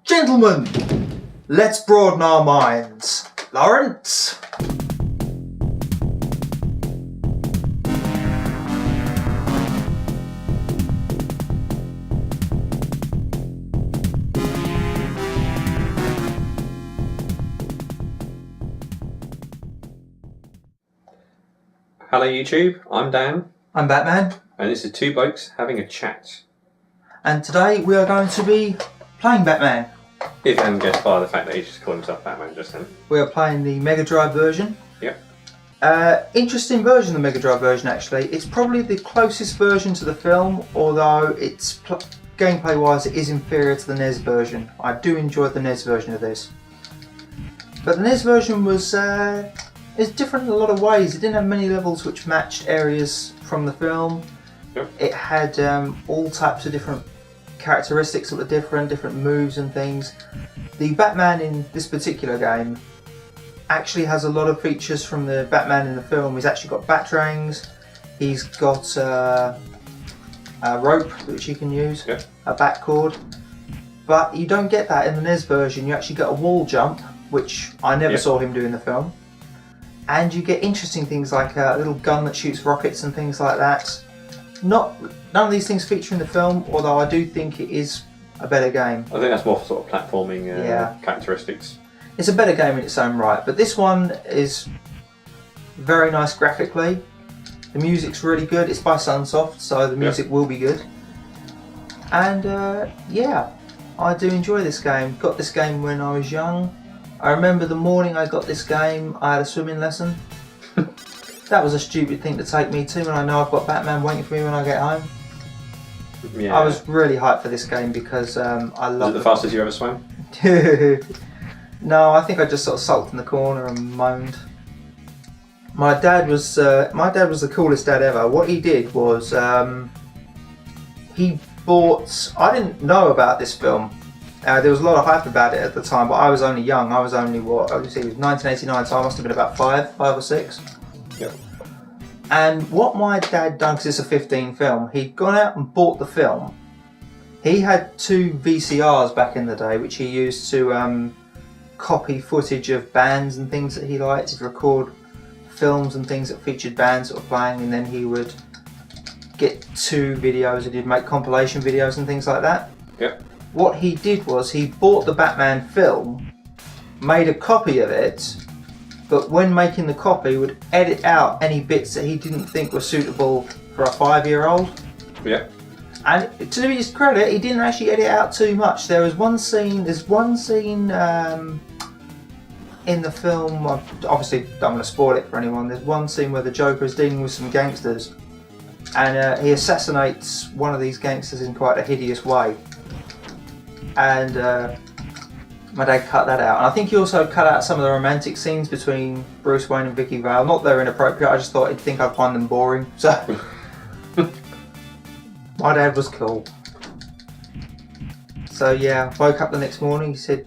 Gentlemen, let's broaden our minds. Lawrence? Hello YouTube, I'm Dan. I'm Batman. And this is two blokes having a chat. And today we are going to be playing Batman. If you hadn't guessed by the fact that he just called himself Batman just then. We are playing the Mega Drive version. Yep. Interesting version, the Mega Drive version actually. It's probably the closest version to the film, although it's gameplay wise it is inferior to the NES version. I do enjoy the NES version of this. But the NES version was it's different in a lot of ways. It didn't have many levels which matched areas from the film. Yep. It had all types of different characteristics that were different moves and things. The Batman in this particular game actually has a lot of features from the Batman in the film. He's actually got batarangs, he's got a rope which you can use, Yep. a bat cord, but you don't get that in the NES version. You actually get a wall jump, which I never Yep. saw him do in the film, and you get interesting things like a little gun that shoots rockets and things like that. None of these things feature in the film, although I do think it is a better game. I think that's more for sort of platforming characteristics. It's a better game in its own right, but this one is very nice graphically. The music's really good. It's by Sunsoft, so the music will be good. And yeah, I do enjoy this game. Got this game when I was young. I remember the morning I got this game, I had a swimming lesson. That was a stupid thing to take me to when I know I've got Batman waiting for me when I get home. Yeah. I was really hyped for this game because I love it. The fastest you ever swam? No, I think I just sort of sulked in the corner and moaned. My dad was the coolest dad ever. What he did was he bought. I didn't know about this film. There was a lot of hype about it at the time, but I was only young. I was only what? It was 1989, so I must have been about five or six. Yep. And what my dad done, because it's a 15 film, he'd gone out and bought the film. He had two VCRs back in the day, which he used to copy footage of bands and things that he liked. He'd record films and things that featured bands that were playing, and then he would get two videos and he'd make compilation videos and things like that. Yep. What he did was he bought the Batman film, made a copy of it, but when making the copy would edit out any bits that he didn't think were suitable for a 5-year-old. Yeah. And to his credit, he didn't actually edit out too much. There's one scene in the film, obviously I'm going to spoil it for anyone, there's one scene where the Joker is dealing with some gangsters and he assassinates one of these gangsters in quite a hideous way. And my dad cut that out. And I think he also cut out some of the romantic scenes between Bruce Wayne and Vicky Vale. Not that they're inappropriate, I just thought he'd think I'd find them boring. So my dad was cool. So yeah, woke up the next morning, he said,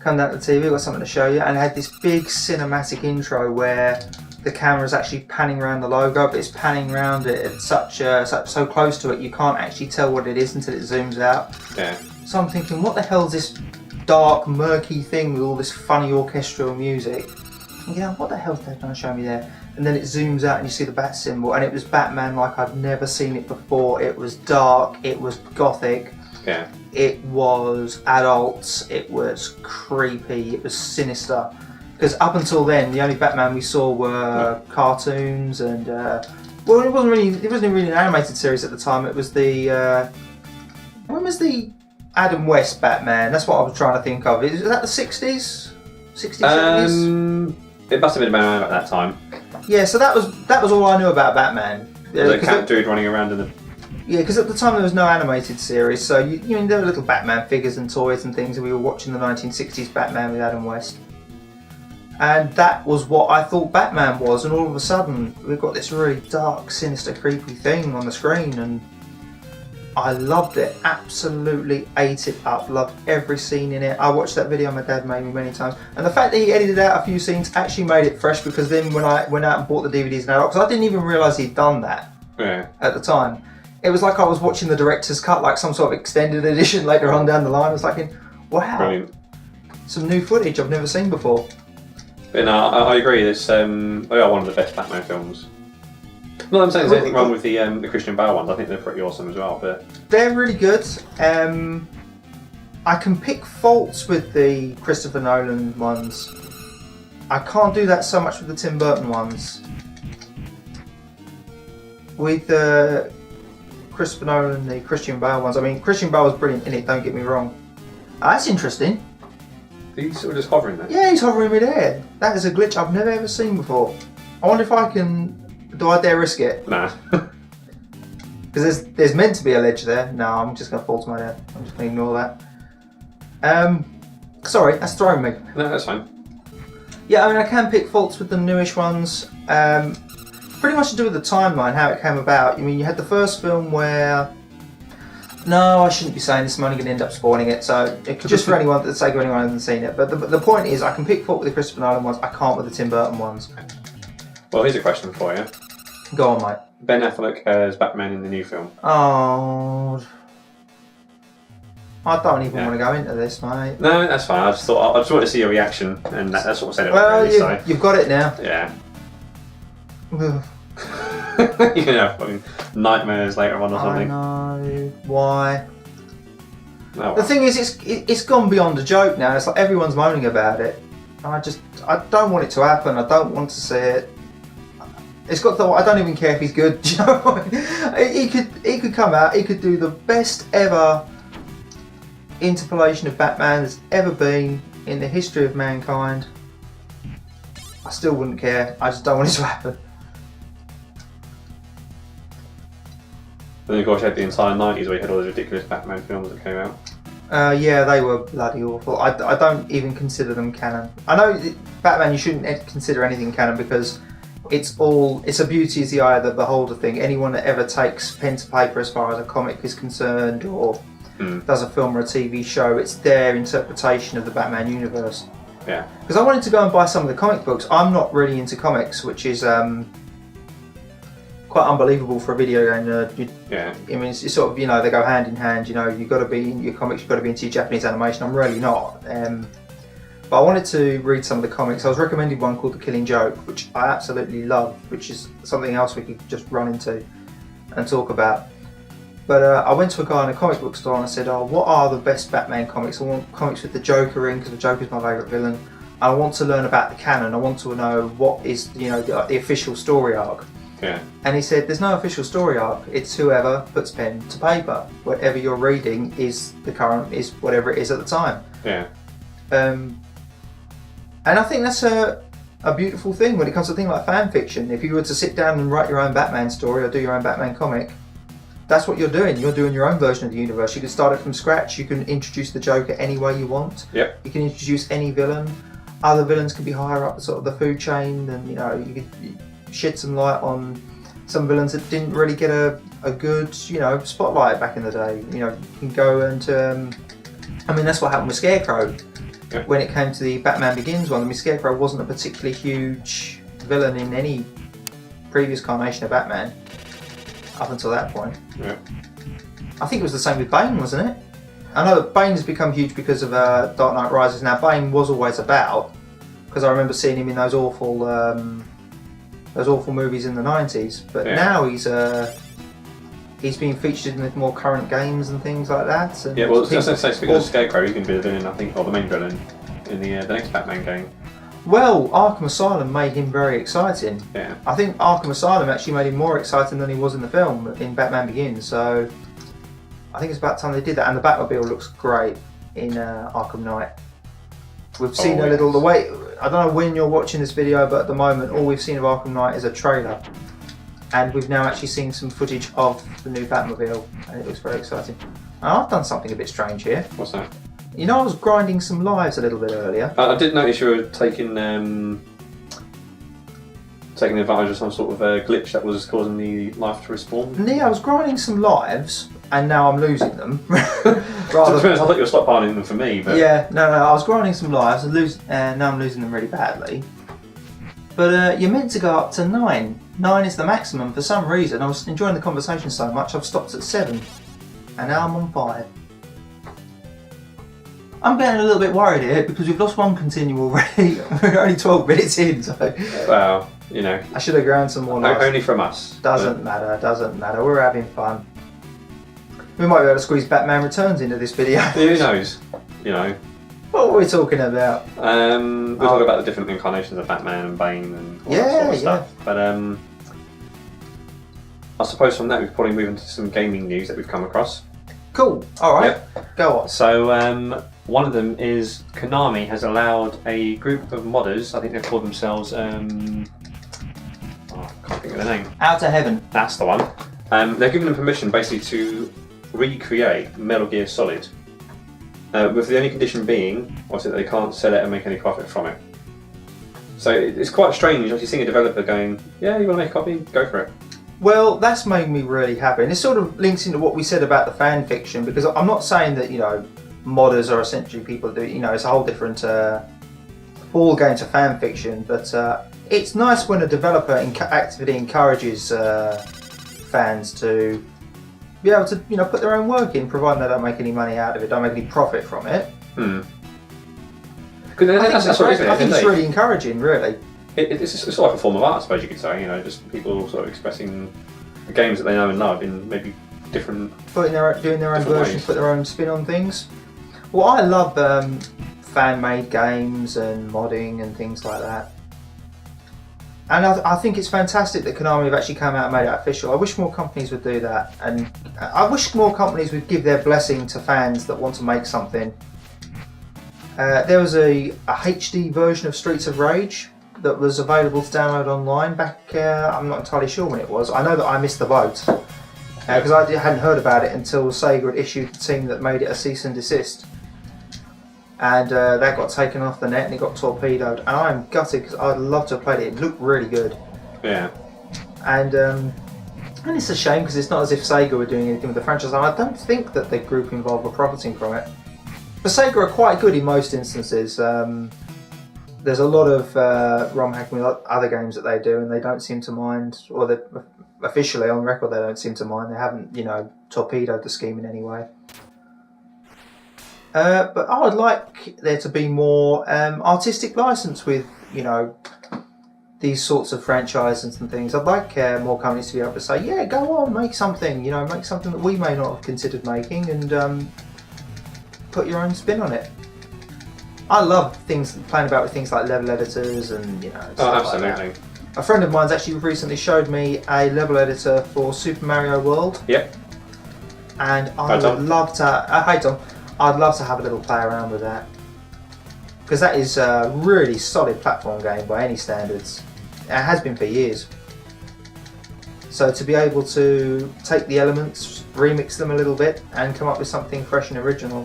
come down to the TV, I've got something to show you. And it had this big cinematic intro where the camera's actually panning around the logo, but it's panning around it at so close to it you can't actually tell what it is until it zooms out. Yeah. So I'm thinking, what the hell is this dark, murky thing with all this funny orchestral music? And you know, what the hell's they trying to show me there? And then it zooms out and you see the bat symbol, and it was Batman like I'd never seen it before. It was dark, it was gothic, Yeah. it was adult, it was creepy, it was sinister. Because up until then, the only Batman we saw were cartoons and well, it wasn't really an animated series at the time. It was the when was the Adam West Batman? That's what I was trying to think of. Is that the 60s? 60s, 70s? It must have been around at that time. Yeah, so that was all I knew about Batman. The cat dude running around in the... Yeah, because at the time there was no animated series, so you know, there were little Batman figures and toys and things, and we were watching the 1960s Batman with Adam West. And that was what I thought Batman was, and all of a sudden we've got this really dark, sinister, creepy thing on the screen, and I loved it, absolutely ate it up, loved every scene in it. I watched that video my dad made me many times, and the fact that he edited out a few scenes actually made it fresh, because then when I went out and bought the DVDs and adult, because I didn't even realise he'd done that at the time. It was like I was watching the director's cut, like some sort of extended edition later on down the line. I was like, Wow. Brilliant. Some new footage I've never seen before. But no, I agree. They are one of the best Batman films. Not that I'm saying there's anything wrong with the Christian Bale ones. I think they're pretty awesome as well. But they're really good. I can pick faults with the Christopher Nolan ones. I can't do that so much with the Tim Burton ones. With the Christopher Nolan, the Christian Bale ones. I mean, Christian Bale was brilliant in it. Don't get me wrong. That's interesting. he's sort of just hovering there. Yeah, he's hovering midair. That is a glitch I've never ever seen before. I wonder if I can. Do I dare risk it? Nah. Because there's meant to be a ledge there. No, I'm just going to fall to my death. I'm just going to ignore that. Sorry, that's throwing me. No, that's fine. Yeah, I mean, I can pick faults with the newish ones. Pretty much to do with the timeline, how it came about. I mean, you had the first film where... No, I shouldn't be saying this. I'm only going to end up spoiling it. So, just for anyone, for the sake of anyone who hasn't seen it. But the point is, I can pick fault with the Christopher Nolan ones. I can't with the Tim Burton ones. Well, here's a question for you. Go on, mate. Ben Affleck as Batman in the new film. Oh... I don't even want to go into this, mate. No, that's fine. I just wanted to see your reaction, and that's what I said. Well, really, you've got it now. Yeah. You're gonna have fucking nightmares later on or something. I know. Why? Oh, well. The thing is, it's gone beyond a joke now. It's like everyone's moaning about it. I don't want it to happen. I don't want to see it. It's got the. I don't even care if he's good. Do you know? He could come out. He could do the best ever interpolation of Batman there's ever been in the history of mankind. I still wouldn't care. I just don't want it to happen. Then of course you had the entire 90s where you had all those ridiculous Batman films that came out. Yeah, they were bloody awful. I don't even consider them canon. I know Batman, you shouldn't consider anything canon because it's a beauty is the eye of the beholder thing. Anyone that ever takes pen to paper as far as a comic is concerned or does a film or a TV show, it's their interpretation of the Batman universe. Yeah. Because I wanted to go and buy some of the comic books. I'm not really into comics, which is quite unbelievable for a video game nerd. Yeah. I mean, it's sort of, they go hand in hand. You've got to be in your comics, you've got to be into your Japanese animation. I'm really not. But I wanted to read some of the comics. I was recommended one called The Killing Joke, which I absolutely love, which is something else we could just run into and talk about. But I went to a guy in a comic book store and I said, what are the best Batman comics? I want comics with the Joker in because the Joker's my favourite villain. I want to learn about the canon. I want to know what is, the official story arc. Yeah. And he said, there's no official story arc. It's whoever puts pen to paper. Whatever you're reading is whatever it is at the time. Yeah. And I think that's a beautiful thing when it comes to things like fan fiction. If you were to sit down and write your own Batman story or do your own Batman comic, that's what you're doing. You're doing your own version of the universe. You can start it from scratch. You can introduce the Joker any way you want. Yep. You can introduce any villain. Other villains can be higher up sort of the food chain, and you could shed some light on some villains that didn't really get a good spotlight back in the day. You can go and that's what happened with Scarecrow. Yep. When it came to the Batman Begins one. I mean, Scarecrow wasn't a particularly huge villain in any previous incarnation of Batman up until that point. Yeah. I think it was the same with Bane, wasn't it? I know that Bane's become huge because of Dark Knight Rises. Now, Bane was always about, because I remember seeing him in those awful movies in the 90s. But now he's being featured in the more current games and things like that. And yeah, well, just to say, speaking of Scarecrow, he can be the villain, I think, or the main villain in the next Batman game. Well, Arkham Asylum made him very exciting. Yeah. I think Arkham Asylum actually made him more exciting than he was in the film, in Batman Begins. So I think it's about time they did that. And the Batmobile looks great in Arkham Knight. We've seen a little, I don't know when you're watching this video, but at the moment all we've seen of Arkham Knight is a trailer. And we've now actually seen some footage of the new Batmobile, and it looks very exciting. And I've done something a bit strange here. What's that? I was grinding some lives a little bit earlier. I did notice you were taking advantage of some sort of glitch that was causing the life to respawn. Yeah, I was grinding some lives, and now I'm losing them. I thought you were stockpiling them for me, but... Yeah, no, I was grinding some lives, and now I'm losing them really badly. But you're meant to go up to 9. 9 is the maximum. For some reason, I was enjoying the conversation so much, I've stopped at 7. And now I'm on 5. I'm getting a little bit worried here because we've lost one continue already. We're only 12 minutes in, so. Well, you know. I should have ground some more. Only from us. Doesn't matter. We're having fun. We might be able to squeeze Batman Returns into this video. Who knows? You know. What were we talking about? We're talking about the different incarnations of Batman and Bane and all that sort of stuff. But I suppose from that we could probably move into some gaming news that we've come across. Cool. All right. Yep. Go on. So one of them is Konami has allowed a group of modders. I think they've called themselves. I can't think of the name. Out to Heaven. That's the one. They're given them permission basically to recreate Metal Gear Solid. With the only condition being, obviously, that they can't sell it and make any profit from it. So it's quite strange actually seeing a developer going, yeah, you want to make a copy? Go for it. Well, that's made me really happy. And it sort of links into what we said about the fan fiction, because I'm not saying that, you know, modders are essentially people that do, you know, it's a whole different ball game to fan fiction, but it's nice when a developer actively encourages fans to be able to, you know, put their own work in, providing they don't make any money out of it, don't make any profit from it. I think it's really encouraging, really. It's sort of like a form of art, I suppose you could say. You know, just people sort of expressing the games that they know and love in maybe different, doing their own versions, put their own spin on things. Well, I love fan-made games and modding and things like that. And I think it's fantastic that Konami have actually come out and made it official. I wish more companies would do that, and I wish more companies would give their blessing to fans that want to make something. There was a HD version of Streets of Rage that was available to download online back, I'm not entirely sure when it was. I know that I missed the boat, because I hadn't heard about it until Sega had issued the team that made it a cease and desist. And that got taken off the net and it got torpedoed. And I'm gutted because I'd love to have played it. It looked really good. Yeah. And it's a shame because it's not as if Sega were doing anything with the franchise. And I don't think that the group involved were profiting from it. But Sega are quite good in most instances. There's a lot of ROM hacking with other games that they do, and they don't seem to mind, or they officially on record they don't seem to mind. They haven't, you know, torpedoed the scheme in any way. But I would like there to be more artistic license with, you know, these sorts of franchises and things. I'd like more companies to be able to say, yeah, go on, make something, you know, make something that we may not have considered making, and put your own spin on it. I love playing about with things like level editors and, you know, stuff absolutely. like that. A friend of mine's actually recently showed me a level editor for Super Mario World. Yep. And I'd love to have a little play around with that. Because that is a really solid platform game by any standards. It has been for years. So to be able to take the elements, remix them a little bit, and come up with something fresh and original.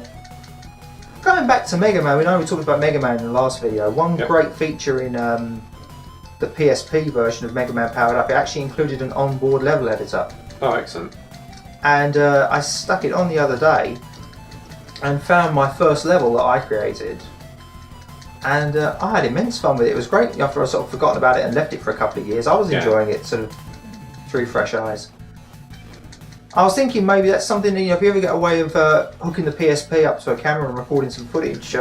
Going back to Mega Man, we talked about Mega Man in the last video. One great feature in the PSP version of Mega Man Powered Up, it actually included an onboard level editor. Oh, excellent. And I stuck it on the other day and found my first level that I created. And I had immense fun with it. It was great after I sort of forgotten about it and left it for a couple of years. I was enjoying it sort of through fresh eyes. I was thinking maybe that's something that, you know, if you ever get a way of hooking the PSP up to a camera and recording some footage,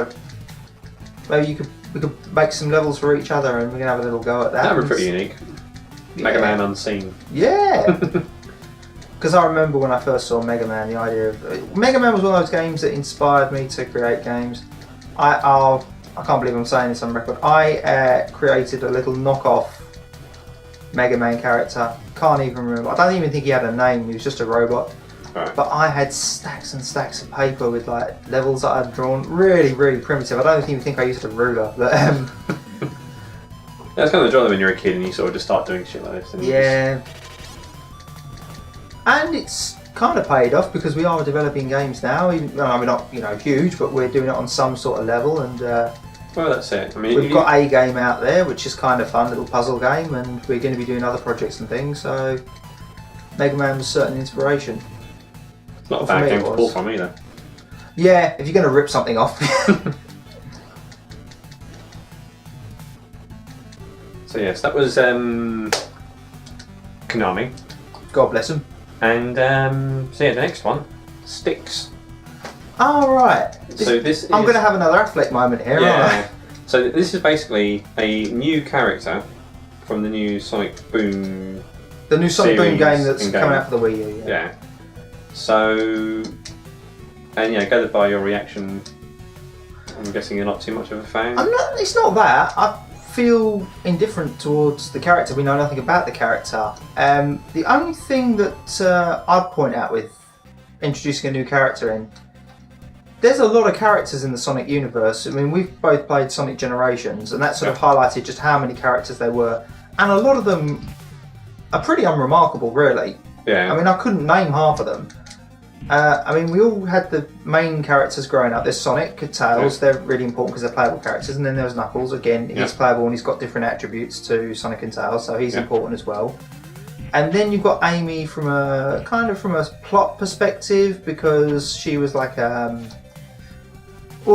maybe we could make some levels for each other and we can have a little go at that. That would be pretty unique. Yeah. Mega Man Unseen. Yeah! Because I remember when I first saw Mega Man, the idea of... Mega Man was one of those games that inspired me to create games. I can't believe I'm saying this on record. I created a little knockoff Mega Man character. Can't even remember. I don't even think he had a name. He was just a robot. Right. But I had stacks and stacks of paper with like levels that I'd drawn. Really, really primitive. I don't even think I used a ruler. But yeah, it's kind of the joy when you're a kid and you sort of just start doing shit like this. Yeah. And it's kind of paid off because we are developing games now. Even, I mean, we're not, you know, huge, but we're doing it on some sort of level. And well, that's it. I mean, we've got a game out there, which is kind of fun, little puzzle game, and we're going to be doing other projects and things. So Mega Man was certainly an inspiration. It's not a bad game to pull from either. Yeah, if you're going to rip something off. So yes, that was Konami. God bless them. And so yeah, the next one, Sticks. Oh, right. I'm going to have another Affleck moment here, aren't I? So this is basically a new character from the new Sonic Boom. The new Sonic Boom game that's coming out for the Wii U. Yeah. So, and yeah, gathered by your reaction, I'm guessing you're not too much of a fan. It's not that. I feel indifferent towards the character. We know nothing about the character. The only thing that I'd point out with introducing a new character in, there's a lot of characters in the Sonic universe. I mean, we've both played Sonic Generations, and that sort of highlighted just how many characters there were, and a lot of them are pretty unremarkable, really. Yeah. I mean, I couldn't name half of them. I mean, we all had the main characters growing up. There's Sonic, Tails, they're really important because they're playable characters, and then there's Knuckles. Again, he's playable and he's got different attributes to Sonic and Tails, so he's important as well. And then you've got Amy from a plot perspective, because she was like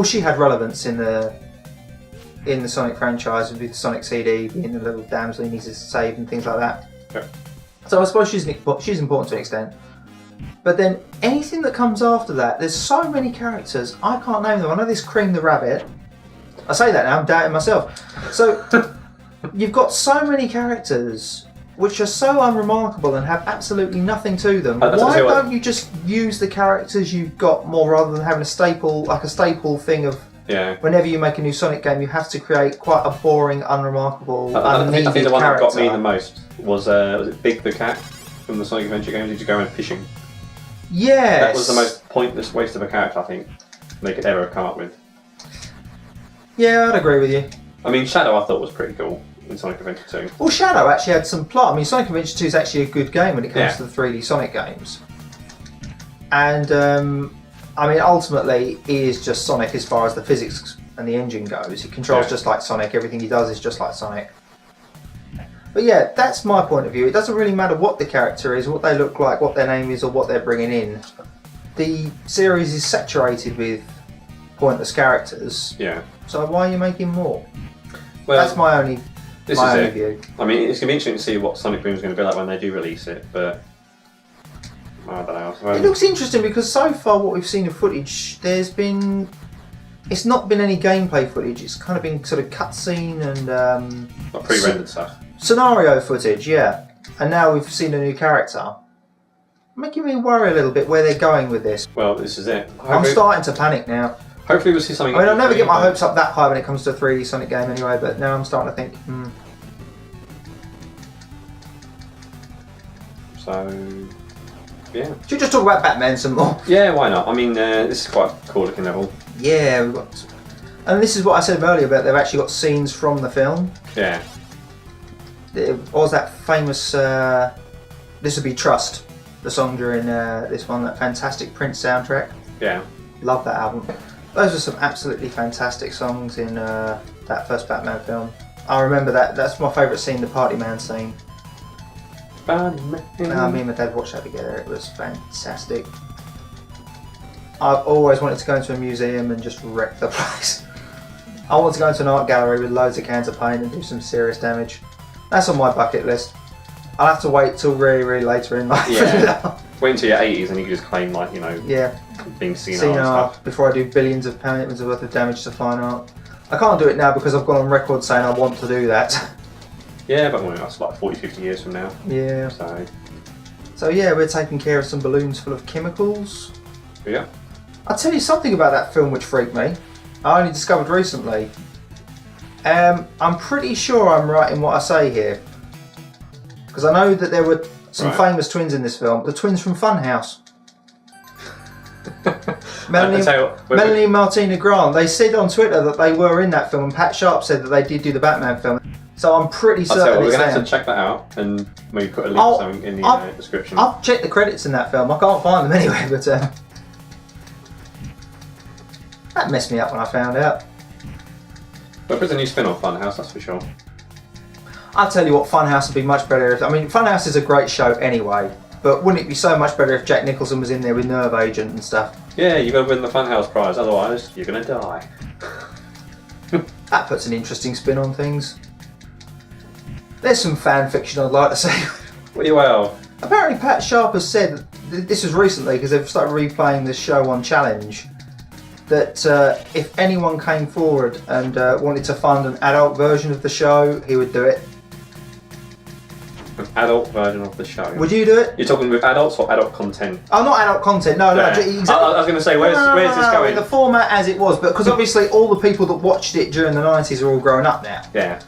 she had relevance in the Sonic franchise with the Sonic CD being the little damsel he needs to save and things like that. Yeah. So I suppose she's important to an extent. But then anything that comes after that, there's so many characters, I can't name them. I know there's Cream the Rabbit. I say that now, I'm doubting myself. So you've got so many characters which are so unremarkable and have absolutely nothing to them. Why don't you just use the characters you've got more, rather than having a staple thing of whenever you make a new Sonic game, you have to create quite a boring, unremarkable, unneeded I think the one character. that got me the most was it Big the Cat from the Sonic Adventure games? Did you go around fishing? Yes. That was the most pointless waste of a character I think they could ever have come up with. Yeah, I'd agree with you. I mean, Shadow I thought was pretty cool in Sonic Adventure 2. Well, Shadow actually had some plot. I mean, Sonic Adventure 2 is actually a good game when it comes to the 3D Sonic games. And, I mean, ultimately, he is just Sonic as far as the physics and the engine goes. He controls just like Sonic. Everything he does is just like Sonic. But yeah, that's my point of view. It doesn't really matter what the character is, what they look like, what their name is, or what they're bringing in. The series is saturated with pointless characters. Yeah. So why are you making more? Well, that's my only view. I mean, it's going to be interesting to see what Sonic Boom is going to be like when they do release it, but I don't know. It looks interesting because so far what we've seen of footage, it's not been any gameplay footage. It's kind of been sort of cutscene and like pre-rendered stuff. Scenario footage, yeah. And now we've seen a new character. Making me worry a little bit where they're going with this. Well, this is it. I'm starting to panic now. Hopefully we'll see something. I mean, I'll never get my hopes up that high when it comes to a 3D Sonic game anyway, but now I'm starting to think, So, yeah. Should we just talk about Batman some more? Yeah, why not? I mean, this is quite a cool looking level. Yeah, we've got... And this is what I said earlier about they've actually got scenes from the film. Yeah. What was that famous, This Would Be Trust, the song during this one, that fantastic Prince soundtrack. Yeah. Love that album. Those are some absolutely fantastic songs in that first Batman film. I remember that. That's my favourite scene, the Party Man scene. Me and my dad watched that together. It was fantastic. I've always wanted to go into a museum and just wreck the place. I want to go into an art gallery with loads of cans of paint and do some serious damage. That's on my bucket list. I'll have to wait till really, really later in life. Yeah. Wait until your 80s and you can just claim, like, you know, being senile and stuff. Before I do billions of pounds worth of damage to fine art. I can't do it now because I've gone on record saying I want to do that. Yeah, but well, that's like 40, 50 years from now. Yeah. So yeah, we're taking care of some balloons full of chemicals. Yeah. I'll tell you something about that film which freaked me. I only discovered recently. I'm pretty sure I'm right in what I say here. Because I know that there were some famous twins in this film. The twins from Funhouse. Melanie and Martina Grant. They said on Twitter that they were in that film, and Pat Sharp said that they did do the Batman film. So I'm pretty certain we're going to have to check that out and maybe put a link or something in the description. I've checked the credits in that film. I can't find them anyway, but that messed me up when I found out. But there's a new spin-off Funhouse, that's for sure. I'll tell you what, Funhouse would be much better if... I mean, Funhouse is a great show anyway, but wouldn't it be so much better if Jack Nicholson was in there with Nerve Agent and stuff? Yeah, you've got to win the Funhouse prize, otherwise you're going to die. That puts an interesting spin on things. There's some fan fiction I'd like to see. Well, apparently Pat Sharp has said, this was recently because they've started replaying this show on Challenge, that if anyone came forward and wanted to fund an adult version of the show, he would do it. An adult version of the show. Would you do it? You're talking with adults or adult content? Oh, not adult content. No, Yeah. exactly. I was going to say, where's this going? The format as it was, but because obviously all the people that watched it during the 90s are all grown up now. Yeah.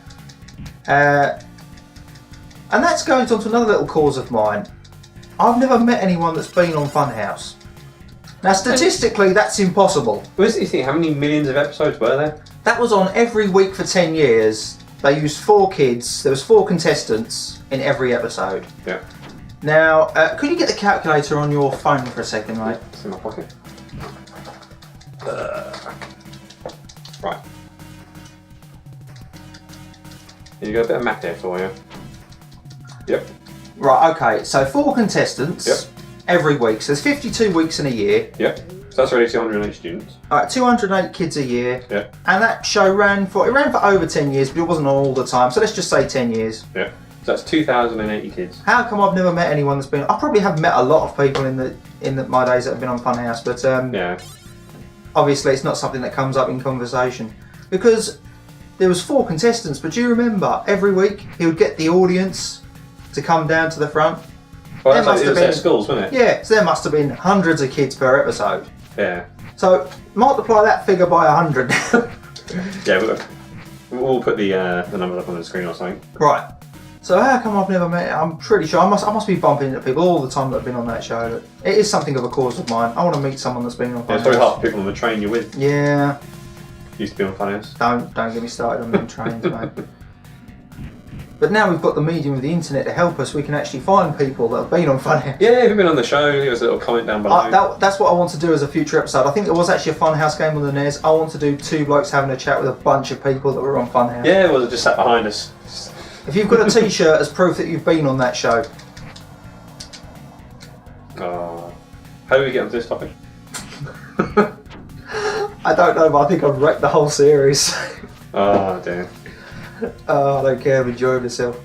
And that's going on to another little cause of mine. I've never met anyone that's been on Funhouse. Now, statistically, that's impossible. You think, how many millions of episodes were there? That was on every week for 10 years. They used 4 kids. There was 4 contestants in every episode. Yeah. Now, could you get the calculator on your phone for a second, mate? It's in my pocket. Right. You got a bit of math there for you. Yep. Right, okay. So 4 contestants Yep. every week. So there's 52 weeks in a year. Yep. So that's already 280 students. All right, 208 kids a year. Yep. And that show ran for over 10 years, but it wasn't on all the time. So let's just say 10 years. Yep. So that's 2,080 kids. How come I've never met anyone that's been? I probably have met a lot of people in my days that have been on Funhouse, but Yeah. obviously it's not something that comes up in conversation because there was 4 contestants. But do you remember every week he would get the audience to come down to the front? Well, There that's like, must it have was at been- schools, wasn't it? Yeah, so there must have been hundreds of kids per episode. Yeah. So multiply that figure by 100. Yeah. We'll put the numbers up on the screen or something. Right. So how come I've never met? I'm pretty sure I must be bumping into people all the time that have been on that show. It is something of a cause of mine. I want to meet someone that's been on Yeah, it's very Funhouse. hard for people on the train you're with. Yeah. Used to be on Funhouse. Don't get me started on them trains, mate. But now we've got the medium of the internet to help us. We can actually find people that have been on Funhouse. Yeah, if you've been on the show, leave us a little comment down below. That's what I want to do as a future episode. I think there was actually a Funhouse game on the NES. I want to do 2 blokes having a chat with a bunch of people that were on Funhouse. Yeah, well, it just sat behind us. If you've got a T-shirt as proof that you've been on that show. How do we get onto this topic? I don't know, but I think I've wrecked the whole series. Oh, dear. Oh, I don't care, I'm enjoying myself.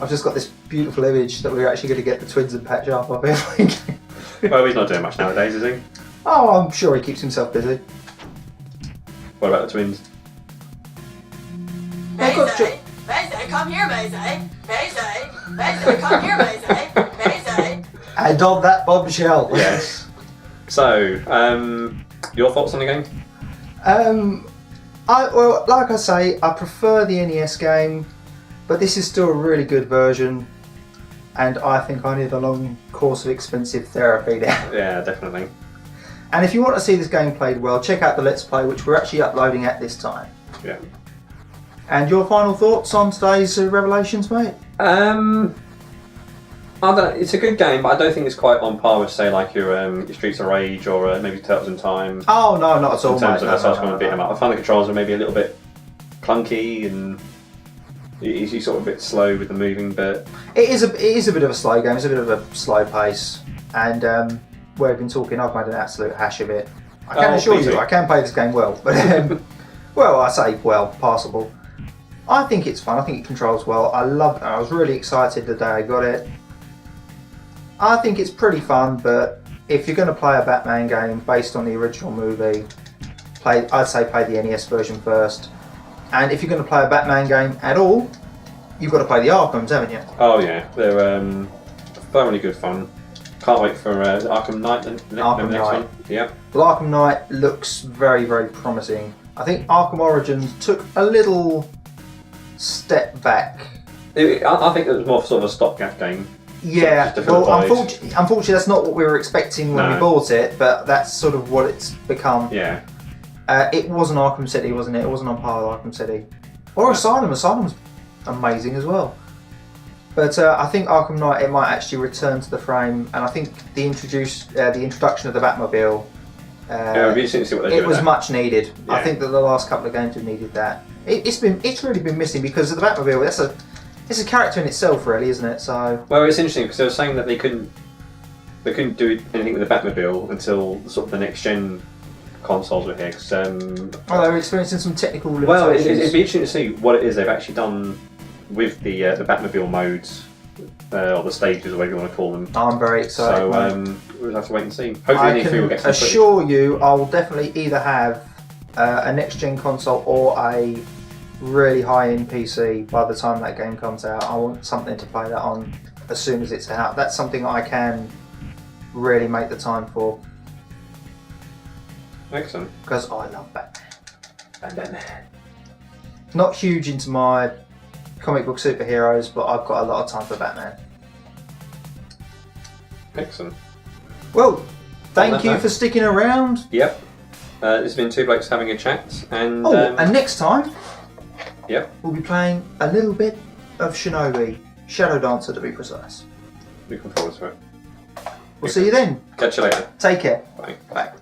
I've just got this beautiful image that we're actually going to get the twins and Pat Sharp up here. Well, he's not doing much nowadays, is he? Oh, I'm sure he keeps himself busy. What about the twins? Maisy, Maisy, come here, Maisy. Maisy, Maisy, come here, Maisy. Maisy. And on that bombshell. Yes. So, your thoughts on the game? Well, like I say, I prefer the NES game, but this is still a really good version, and I think I need a long course of expensive therapy now. Yeah, definitely. And if you want to see this game played well, check out the Let's Play, which we're actually uploading at this time. Yeah. And your final thoughts on today's revelations, mate? I don't know, it's a good game, but I don't think it's quite on par with, say, like your Streets of Rage or maybe Turtles in Time. Oh, no, not at all, In terms mate. of that's how I was going to beat him up. I find the controls are maybe a little bit clunky and he's sort of a bit slow with the moving, but It is a bit of a slow game. It's a bit of a slow pace, and where we've been talking, I've made an absolute hash of it. I can assure me you, too. I can play this game well, but well, I say well, passable. I think it's fun. I think it controls well. I was really excited the day I got it. I think it's pretty fun, but if you're going to play a Batman game based on the original movie, I'd say play the NES version first. And if you're going to play a Batman game at all, you've got to play the Arkhams, haven't you? oh yeah, they're thoroughly good fun. Can't wait for Arkham Knight, the Arkham next Knight. one. Yeah. Well, Arkham Knight looks very, very promising. I think Arkham Origins took a little step back. I think it was more sort of a stopgap game. Yeah, Just to fill well, the void. unfortunately, that's not what we were expecting when we No. bought it, but that's sort of what it's become. Yeah. It wasn't Arkham City, wasn't it? It wasn't on par with Arkham City. Or Asylum. Asylum's amazing as well. But I think Arkham Knight, it might actually return to the frame, and I think the introduction of the Batmobile, Yeah, it'd be interesting to see what they do it with was that. much needed. I Yeah. think that the last couple of games have needed that. It's really been missing because of the Batmobile. It's a character in itself, really, isn't it? So Well, it's interesting because they were saying that they couldn't do anything with the Batmobile until sort of the next gen consoles were here. Cause, they were experiencing some technical limitations. well, it'd be interesting to see what it is they've actually done with the Batmobile modes or the stages, or whatever you want to call them. I'm very excited. So mate. we'll have to wait and see. Hopefully, I E3 will can get some footage. assure you, I will definitely either have a next-gen console or a really high-end PC by the time that game comes out. I want something to play that on as soon as it's out. That's something I can really make the time for Excellent. because I love Batman. Not huge into my comic book superheroes, but I've got a lot of time for Batman. Excellent. Well, thank you note. for sticking around. Yep. This has been two blokes having a chat, and And next time, yep, we'll be playing a little bit of Shinobi, Shadow Dancer to be precise. looking forward to it. We'll see you then. Catch you later. Take care. Bye. Bye.